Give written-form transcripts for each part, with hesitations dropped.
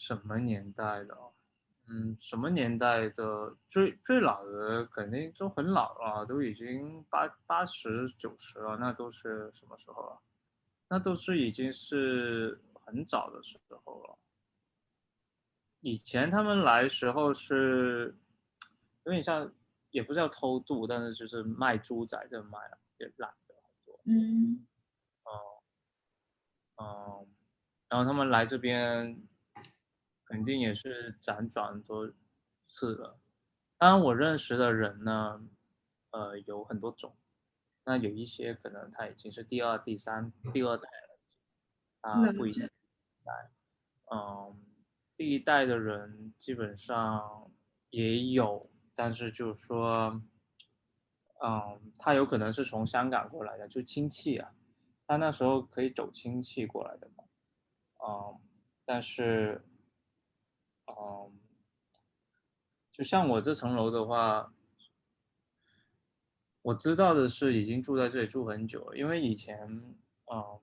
什么年代的哦？什么年代的？最老的肯定都很老了，都已经80、90了，那都是什么时候了？那都是已经是很早的时候了。以前他们来时候是有点像，也不是要偷渡，但是就是卖猪仔的卖了，也来的很多。嗯哦、嗯，然后他们来这边肯定也是辗转很多次了。当然，我认识的人呢，有很多种。那有一些可能他已经是第二、第三、第二代了，他不一定了解。代。嗯，第一代的人基本上也有，但是就是说，他有可能是从香港过来的，就亲戚啊，他那时候可以走亲戚过来的嘛。但是，嗯，就像我这层楼的话，我知道的是已经住在这里住很久了，因为以前，嗯，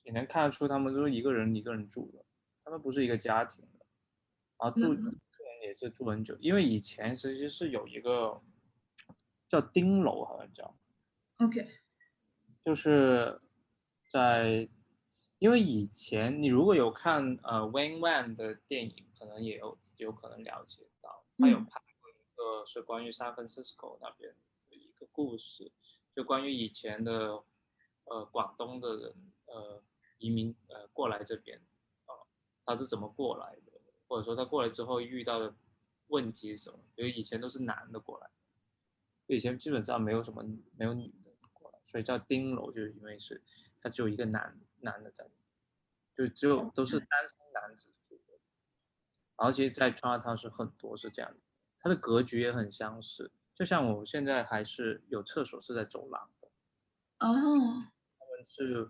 也能看得出他们都是一个人一个人住的，他们不是一个家庭的，然后住一个人也是住很久，因为以前其实是有一个叫丁楼，好像叫，OK。就是在，因为以前你如果有看Wayne Wan 的电影，可能也有可能了解到，他有嗯拍过一个是关于 San Francisco 那边的一个故事，就关于以前的广东的人移民过来这边他是怎么过来的，或者说他过来之后遇到的问题是什么？因为以前都是男的过来，以前基本上没有女的过来，所以叫丁楼，就是因为是他只有一个男的在，就只有都是单身男子住的。然后其实，在 Chinatown 是很多是这样的，它的格局也很相似，就像我现在还是有厕所是在走廊的，哦。是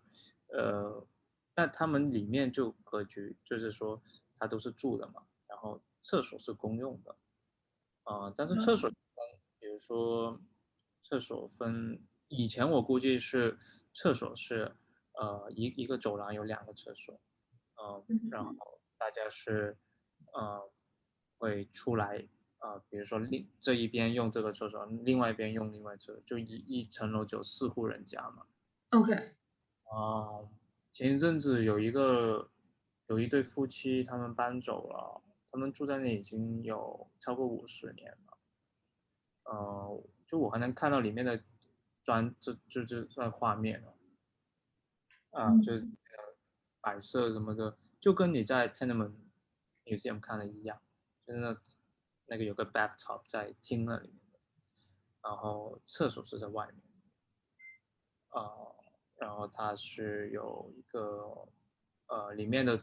但他们里面就格局就是说它都是住的嘛，然后厕所是公用的。但是厕所分，比如说厕所分，以前我估计是厕所是一个走廊有2个厕所，然后大家是会出来比如说这一边用这个厕所，另外一边用另外厕所，就一层楼只有4户人家嘛。OK。啊，前一阵子有一对夫妻，他们搬走了，他们住在那里已经有超过50年了。就我还能看到里面的这算画面了就是嗯摆设什么的，就跟你在 Tenement Museum 看的一样，就是那个有个 bathtub 在厅那里面的，然后厕所是在外面。呃，然后它是有一个里面的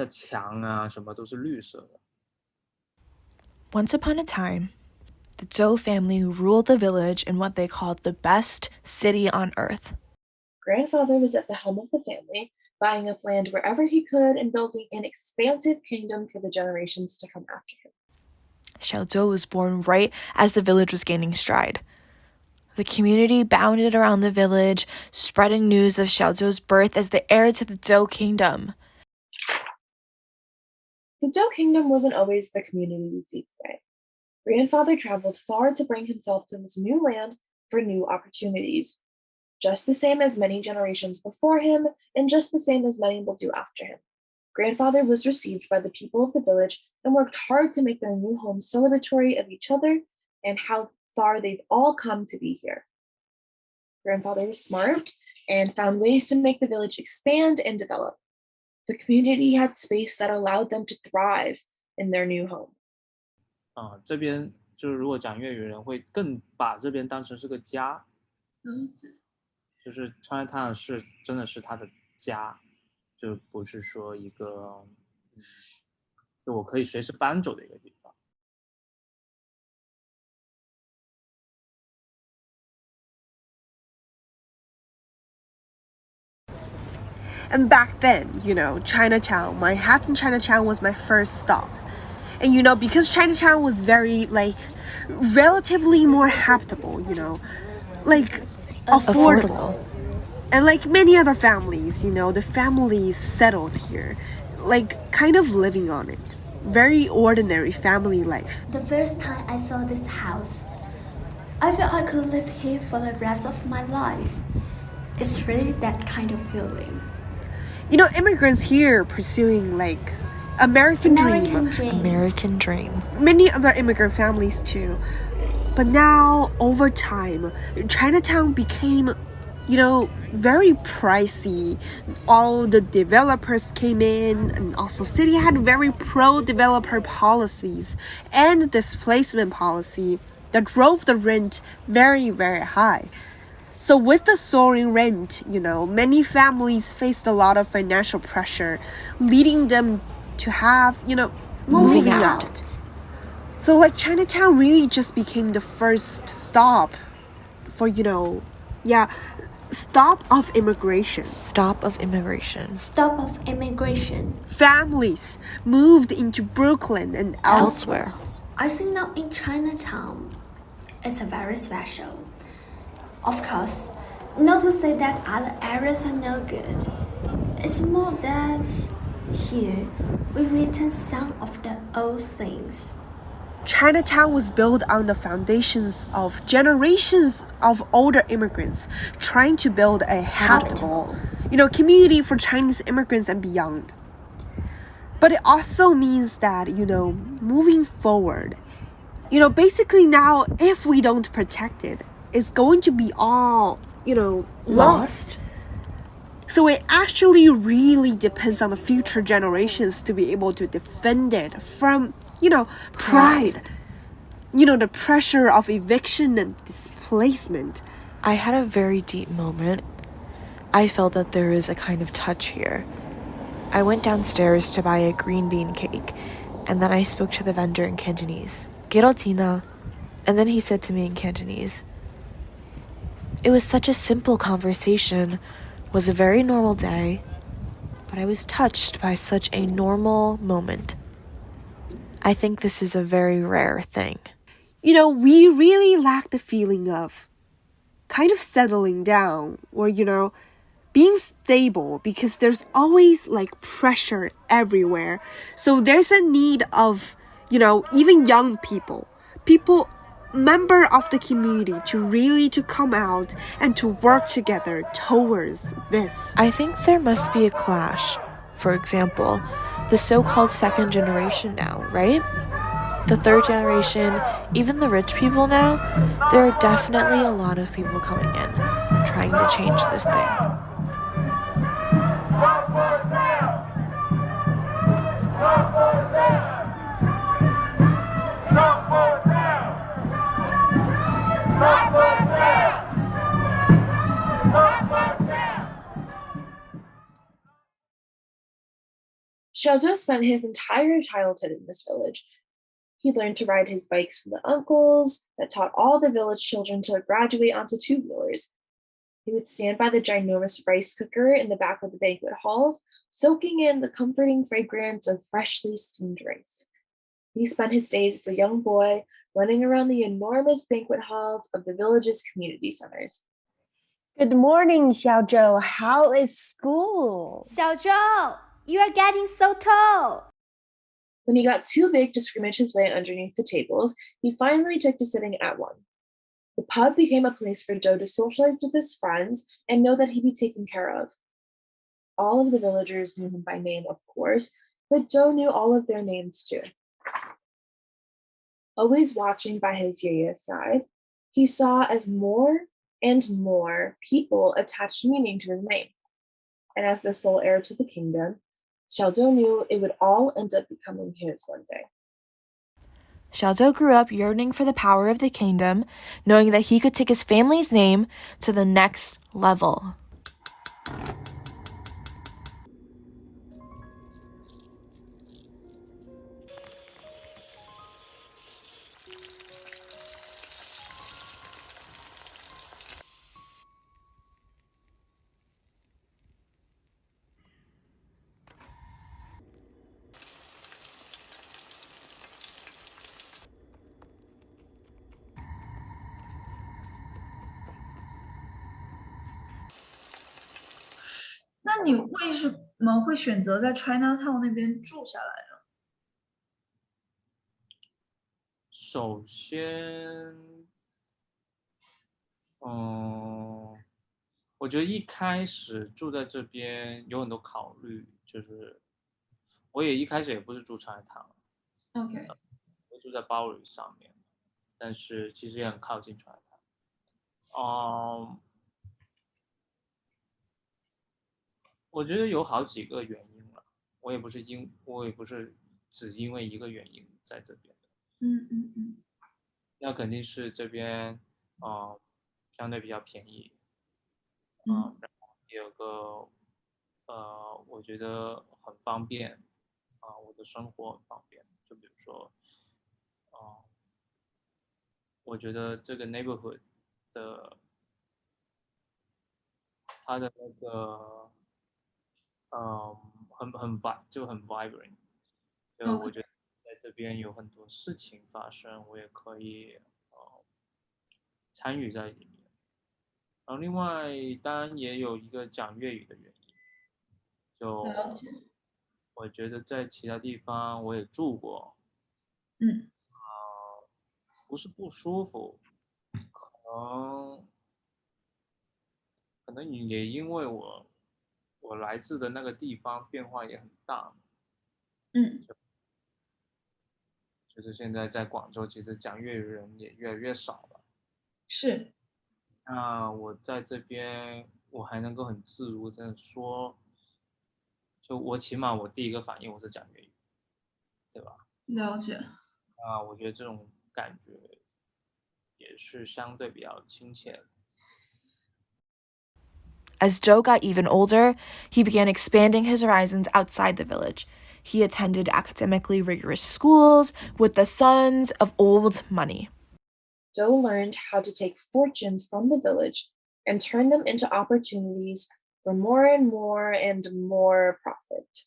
墙啊什么都是绿色的。Once upon a time, the Zhou family ruled the village in what they called the best city on earth. Grandfather was at the helm of the family, buying up land wherever he could and building an expansive kingdom for the generations to come after him. Xiaozhou was born right as the village was gaining stride. The community bounded around the village, spreading news of Xiaozhou's birth as the heir to the Zhou kingdom. The Zhou kingdom wasn't always the community we see today. Grandfather traveled far to bring himself to this new land for new opportunities, just the same as many generations before him, and just the same as many will do after him. Grandfather was received by the people of the village and worked hard to make their new home celebratory of each other and how far they've all come to be here. Grandfather was smart and found ways to make the village expand and develop. The community had space that allowed them to thrive in their new home. 这边就是如果讲粤语人会更把这边当成是个家，就是 Chinatown 是真的是他的家，就不是说一个就我可以随时搬走的一个地方。And back then, Chinatown, Manhattan Chinatown was my first stop. And because Chinatown was very relatively more habitable, affordable. And like many other families, the families settled here. like kind of living on it. Very ordinary family life. The first time I saw this house, I felt I could live here for the rest of my life. It's really that kind of feeling. Immigrants here pursuing like American Dream. Many other immigrant families too. But now, over time, Chinatown became, very pricey. All the developers came in, and also city had very pro-developer policies and displacement policy that drove the rent very, very high. So with the soaring rent, many families faced a lot of financial pressure, leading them to have, moving out. So like Chinatown really just became the first stop for, stop of immigration. Stop of immigration. Families moved into Brooklyn and elsewhere. I think now in Chinatown, it's a very special. Of course, not to say that other areas are no good. It's more that here we return some of the old things. Chinatown was built on the foundations of generations of older immigrants trying to build a habitable, community for Chinese immigrants and beyond. But it also means that, moving forward, basically now if we don't protect it, it's going to be all, lost. So it actually really depends on the future generations to be able to defend it from pride. The pressure of eviction and displacement. I had a very deep moment. I felt that there is a kind of touch here. I went downstairs to buy a green bean cake, and then I spoke to the vendor in Cantonese. Gerotina. And then he said to me in Cantonese. It was such a simple conversation. It was a very normal day, but I was touched by such a normal moment. I think this is a very rare thing. We really lack the feeling of kind of settling down or, being stable because there's always like pressure everywhere. So there's a need of, even young people, member of the community to come out and to work together towards this. I think there must be a clash. For example, the so-called second generation now, right? The third generation, even the rich people now, there are definitely a lot of people coming in, trying to change this thing. Xiaozhou spent his entire childhood in this village. He learned to ride his bikes from the uncles that taught all the village children to graduate onto two-wheelers. He would stand by the ginormous rice cooker in the back of the banquet halls, soaking in the comforting fragrance of freshly steamed rice. He spent his days as a young boy running around the enormous banquet halls of the village's community centers. Good morning, Xiaozhou. How is school? Xiaozhou, you are getting so tall. When he got too big to scrimmage his way underneath the tables, he finally took to sitting at one. The pub became a place for Zhou to socialize with his friends and know that he'd be taken care of. All of the villagers knew him by name, of course, but Zhou knew all of their names too. Always watching by his Yaya's side, he saw as more and more people attached meaning to his name. And as the sole heir to the kingdom, Xiaozhou knew it would all end up becoming his one day. Xiaozhou grew up yearning for the power of the kingdom, knowing that he could take his family's name to the next level. 么会选择在 Chinatown 那边住下来呢？首先，我觉得一开始住在这边有很多考虑，就是我一开始也不是住茶堂， OK，我住在包里上面，但是其实也很靠近茶堂。我觉得有好几个原因了，我也不是只因为一个原因在这边的。那肯定是这边相对比较便宜，然后第二个我觉得很方便我的生活很方便，就比如说我觉得这个 neighborhood 的它的那个很 vibrant，就我觉得在这边有很多事情发生，我也可以参与在里面。然后另外当然也有一个讲粤语的原因，就我觉得在其他地方我也住过，不是不舒服，可能也因为我来自的那个地方变化也很大，就是现在在广州，其实讲粤语人也越来越少了。是。那我在这边，我还能够很自如的说，就我起码我第一个反应我是讲粤语，对吧？了解。我觉得这种感觉也是相对比较亲切。As Joe got even older, he began expanding his horizons outside the village. He attended academically rigorous schools with the sons of old money. Joe learned how to take fortunes from the village and turn them into opportunities for more and more and more profit.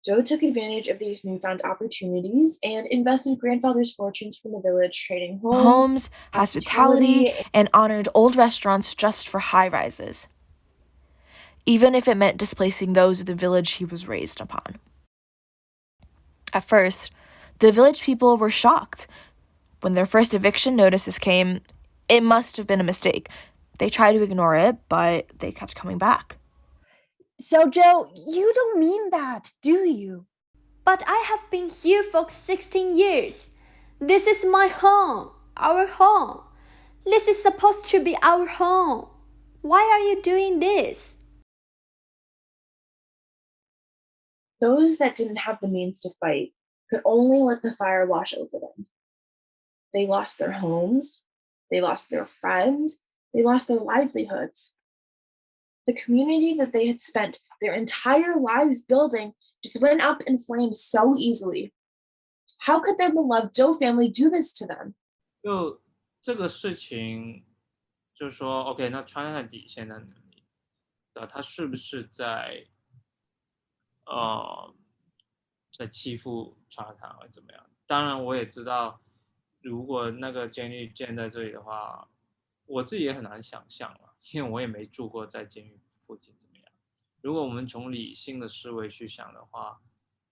Joe took advantage of these newfound opportunities and invested grandfather's fortunes from the village, trading Homes, hospitality, and honored old restaurants just for high rises, even if it meant displacing those of the village he was raised upon. At first, the village people were shocked. When their first eviction notices came, it must have been a mistake. They tried to ignore it, but they kept coming back. Xiaozhou, you don't mean that, do you? But I have been here for 16 years. This is my home, our home. This is supposed to be our home. Why are you doing this? Those that didn't have the means to fight could only let the fire wash over them. They lost their homes, they lost their friends, they lost their livelihoods. The community that they had spent their entire lives building just went up in flames so easily. How could their beloved Zhou family do this to them? 就这个事情，就是说 ，OK， 那川汉底线在哪里？他是不是在欺负茶堂或怎么样？当然，我也知道，如果那个监狱建在这里的话，我自己也很难想象了，因为我也没住过在监狱附近怎么样。如果我们从理性的思维去想的话，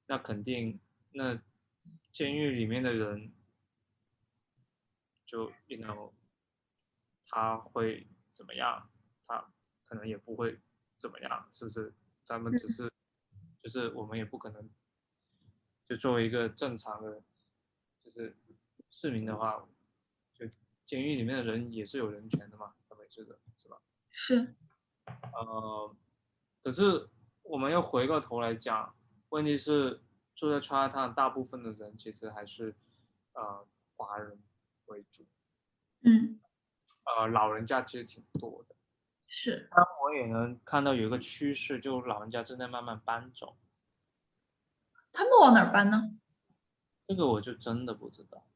那肯定，那监狱里面的人就他会怎么样？他可能也不会怎么样，是不是？咱们只是，就是我们也不可能，就作为一个正常的，就是市民的话，就监狱里面的人也是有人权的嘛，他们是的，是吧？是。可是我们又回过头来讲，问题是住在Chinatown大部分的人其实还是华人为主，老人家其实挺多的。是。当然我也能看到有一个趋势，就老人家正在慢慢搬走。他们往哪儿搬呢？这个我就真的不知道。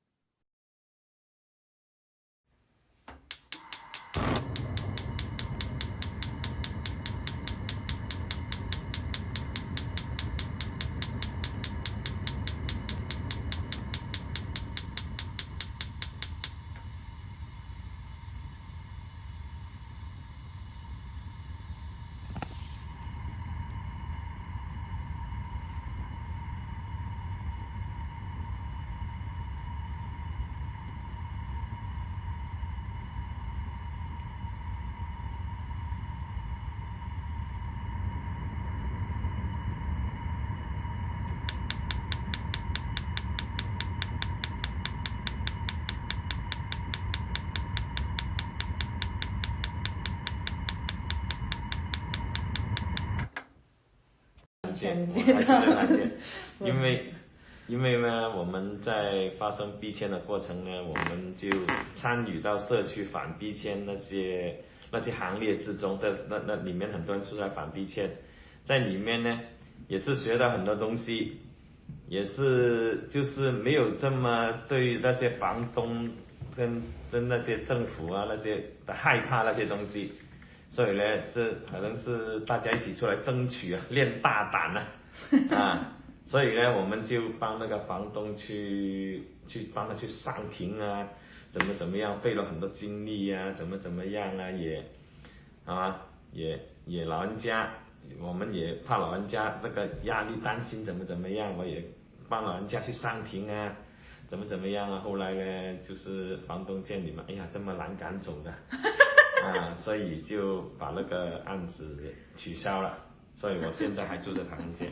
因为呢，我们在发生逼迁的过程呢，我们就参与到社区反逼迁那些行列之中，那里面很多人出来反逼迁，在里面呢也是学到很多东西，也是就是没有这么对那些房东跟那些政府啊那些的害怕那些东西，所以呢是可能是大家一起出来争取啊，练大胆啊。所以呢，我们就帮那个房东去帮他去上庭啊，怎么样，费了很多精力啊，怎么样啊，也老人家，我们也怕老人家那个压力担心怎么样，我也帮老人家去上庭啊，怎么样啊。后来呢，就是房东见你们，哎呀，这么难赶走的所以就把那个案子取消了，所以我现在还住在唐人街。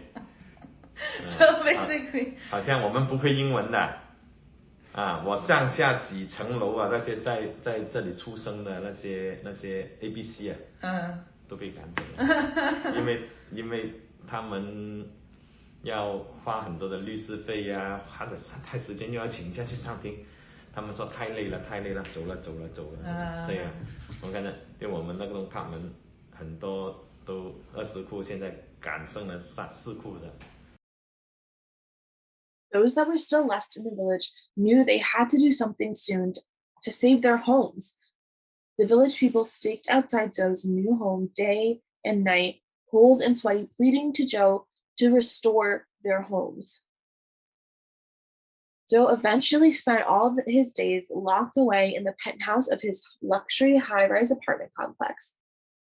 So basically，好像我们不会英文的我上下几层楼啊，那些在这里出生的那些 ABC 都被赶走了，因为他们要花很多的律师费呀，花的太时间，又要请假去上庭，他们说太累了，走了，这样。我看到对我们那个他们很多都20库，现在赶剩了4库的。Those that were still left in the village knew they had to do something soon to save their homes. The village people staked outside Zhou's new home day and night, cold and sweaty, pleading to Zhou to restore their homes. Zhou eventually spent all his days locked away in the penthouse of his luxury high-rise apartment complex.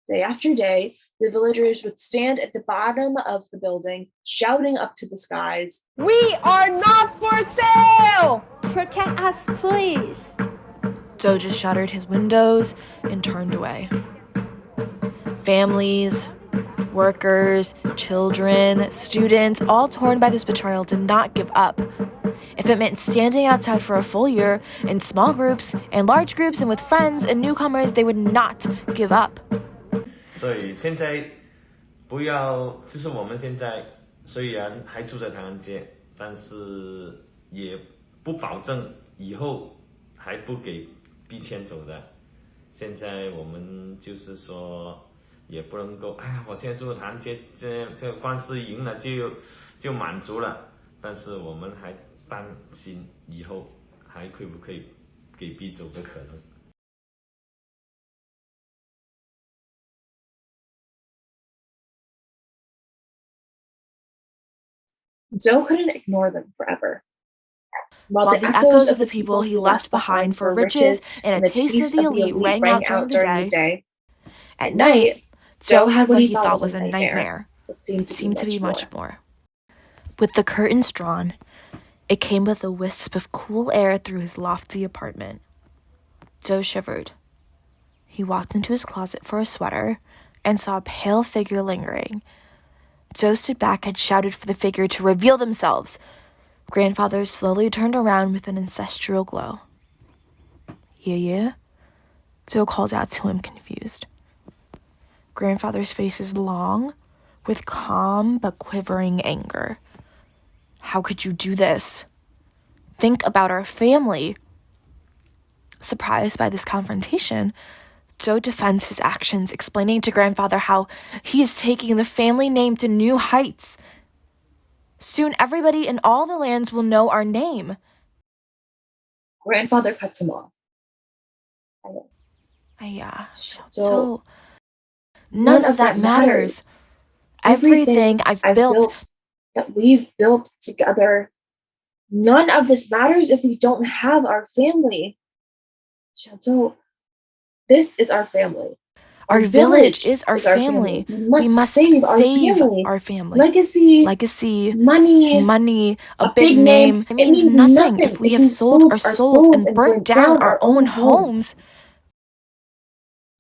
Day after day, the villagers would stand at the bottom of the building, shouting up to the skies, We are not for sale! Protect us, please. Zhou just shuttered his windows and turned away. Families, workers, children, students, all torn by this betrayal, did not give up. If it meant standing outside for a full year, in small groups and large groups and with friends and newcomers, they would not give up. 所以现在不要，就是我们现在虽然还住在唐人街，但是也不保证以后还不给逼迁走的。现在我们就是说也不能够，哎呀，我现在住在唐人街，这个官司赢了就满足了，但是我们还担心以后还会不会给逼走的可能。Zhou couldn't ignore them forever. While the echoes of the people he left behind for riches and a taste of the elite rang out during the day, at night, Zhou had what he thought was a nightmare. It seemed to be much more. With the curtains drawn, it came with a wisp of cool air through his lofty apartment. Zhou shivered. He walked into his closet for a sweater and saw a pale figure lingering. Zhou stood back and shouted for the figure to reveal themselves. Grandfather slowly turned around with an ancestral glow. Ye? Zhou called out to him, confused. Grandfather's face is long, with calm but quivering anger. How could you do this? Think about our family. Surprised by this confrontation, Zhou defends his actions, explaining to Grandfather how he is taking the family name to new heights. Soon everybody in all the lands will know our name. Grandfather cuts him off. Zhou, none of that matters. Everything I've built, that we've built together, none of this matters if we don't have our family. Zhou, this is our family. Our village is our family. We must save our family. Legacy, money, a big name. It means nothing if we have sold our souls and burnt down our own homes.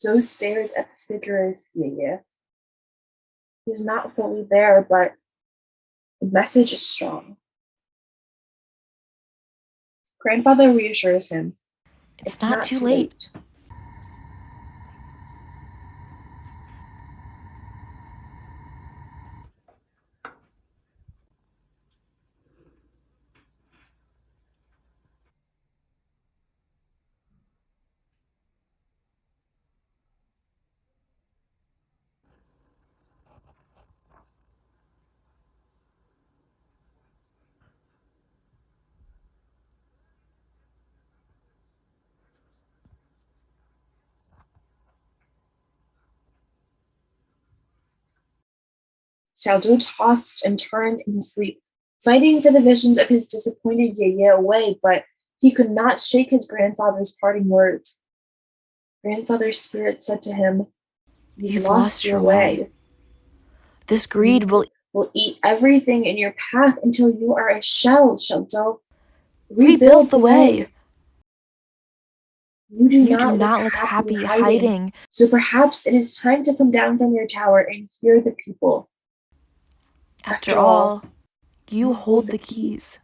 Zhou stares at this figure of Ye. He's not fully there, but the message is strong. Grandfather reassures him. It's not too late. Xiaozhou tossed and turned in his sleep, fighting for the visions of his disappointed Ye away, but he could not shake his grandfather's parting words. Grandfather's spirit said to him, "You've lost your way. This greed will eat everything in your path until you are a shell, Xiaozhou. rebuild the way. You do You do not not look look happy happy hiding. hiding. So perhaps it is time to come down from your tower and hear the people. After all, you hold the keys."